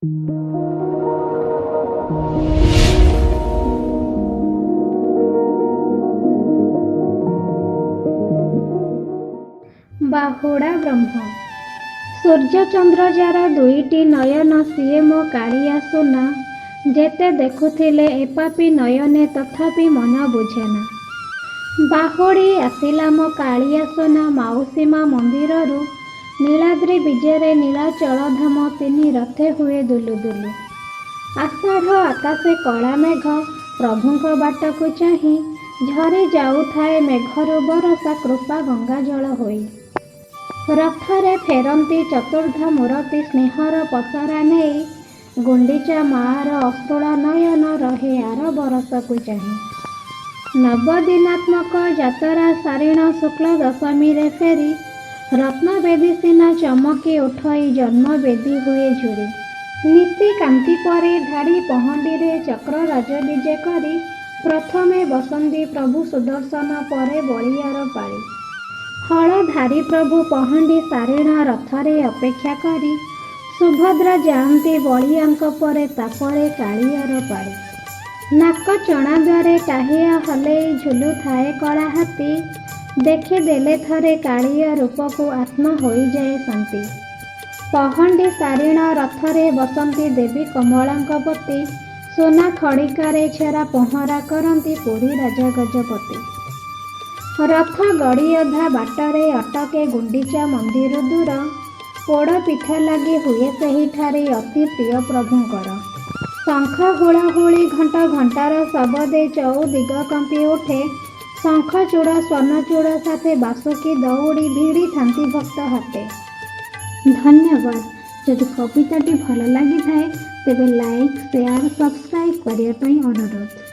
ବାହୁଡ଼ା ବ୍ରହ୍ମ। ସୂର୍ଯ୍ୟଚନ୍ଦ୍ର ଯାର ଦୁଇଟି ନୟନ ସିଏ ମୋ କାଳିଆ ସୁନା। ଯେତେ ଦେଖୁଥିଲେ ଏପାପି ନୟନେ ତଥାପି ମନ ବୁଝେନା। ବାହୁଡ଼ି ଆସିଲା ମୋ କାଳିଆ ସୁନା ମାଉସୀ ମା ମନ୍ଦିରରୁ। ନୀଳାଦ୍ରି ବିଜେରେ ନୀଳାଚଳ ଧାମ ତିନି ରଥେ ହୁଏ ଦୁଲୁ ଦୁଲୁ। ଆଷାଢ଼ ଆକାଶେ କଳା ମେଘ ପ୍ରଭୁଙ୍କ ବାଟକୁ ଚାହିଁ। ଝରି ଯାଉଥାଏ ମେଘରୁ ବରଷା କୃପା ଗଙ୍ଗା ଜଳ ହୋଇ। ରଥରେ ଫେରନ୍ତି ଚତୁର୍ଦ୍ଧା ମୂରତି ସ୍ନେହର ପସରା ନେଇ। ଗୁଣ୍ଡିଚା ମାଆର ଅଶ୍ରୁଳ ନୟନ ରହେ ଆର ବରଷକୁ ଚାହିଁ। ନବଦିନାତ୍ମକ ଯାତରା ସାରିଣ ଶୁକ୍ଳ ଦଶମୀରେ ଫେରି। ରତ୍ନବେଦୀ ସିନା ଚମକି ଉଠଇ ଜନ୍ମ ବେଦୀ ହୁଏ ଝୁରି। ନୀତି କାନ୍ତି ପରେ ଧାଡ଼ି ପହଣ୍ଡିରେ ଚକ୍ର ରାଜ ବିଜେ କରି। ପ୍ରଥମେ ବସନ୍ତି ପ୍ରଭୁ ସୁଦର୍ଶନ ପରେ ବଳିଆର ପାଳି। ହଳଧାରୀ ପ୍ରଭୁ ପହଣ୍ଡି ସାରିଣ ରଥରେ ଅପେକ୍ଷା କରି। ସୁଭଦ୍ରା ଯାଆନ୍ତି ବଳିଆଙ୍କ ପରେ ତାପରେ କାଳିଆର ପାଳି। ନାକ ଚଣା ଦ୍ୱାରେ ଟାହିଆ ହଲେଇ ଝୁଲୁଥାଏ କଳା ହାତୀ। ଦେଖିଦେଲେ ଥରେ କାଳିଆ ରୂପକୁ ଆତ୍ମା ହୋଇଯାଏ ଶାନ୍ତି। ପହଣ୍ଡି ସାରିଣ ରଥରେ ବସନ୍ତି ଦେବୀ କମଳାଙ୍କ ପତି। ସୁନା ଖଡ଼ିକାରେ ଛେରା ପହଁରା କରନ୍ତି ପୁରୀ ରାଜା ଗଜପତି। ରଥ ଗଡ଼ି ଅଧା ବାଟରେ ଅଟକେ ଗୁଣ୍ଡିଚା ମନ୍ଦିର ଦୂର। ପୋଡ଼ ପିଠା ଲାଗି ହୁଏ ସେହିଠାରେ ଅତି ପ୍ରିୟ ପ୍ରଭୁଙ୍କର। ଶଙ୍ଖ ହୁଳହୁଳି ଘଣ୍ଟ ଘଣ୍ଟାର ଶବଦେ ଚଉଦିଗ କମ୍ପି ଉଠେ। ଶଙ୍ଖଚୂଡ଼ ସ୍ୱର୍ଣ୍ଣଚୂଡ଼ ସାଥେ ବାସୁକି ଦଉଡ଼ି ଭିଡ଼ିଥାନ୍ତି ଭକ୍ତ ହାତେ। ଧନ୍ୟବାଦ। ଯଦି କବିତାଟି ଭଲ ଲାଗିଥାଏ ତେବେ ଲାଇକ୍, ସେୟାର, ସବସ୍କ୍ରାଇବ୍ କରିବା ପାଇଁ ଅନୁରୋଧ।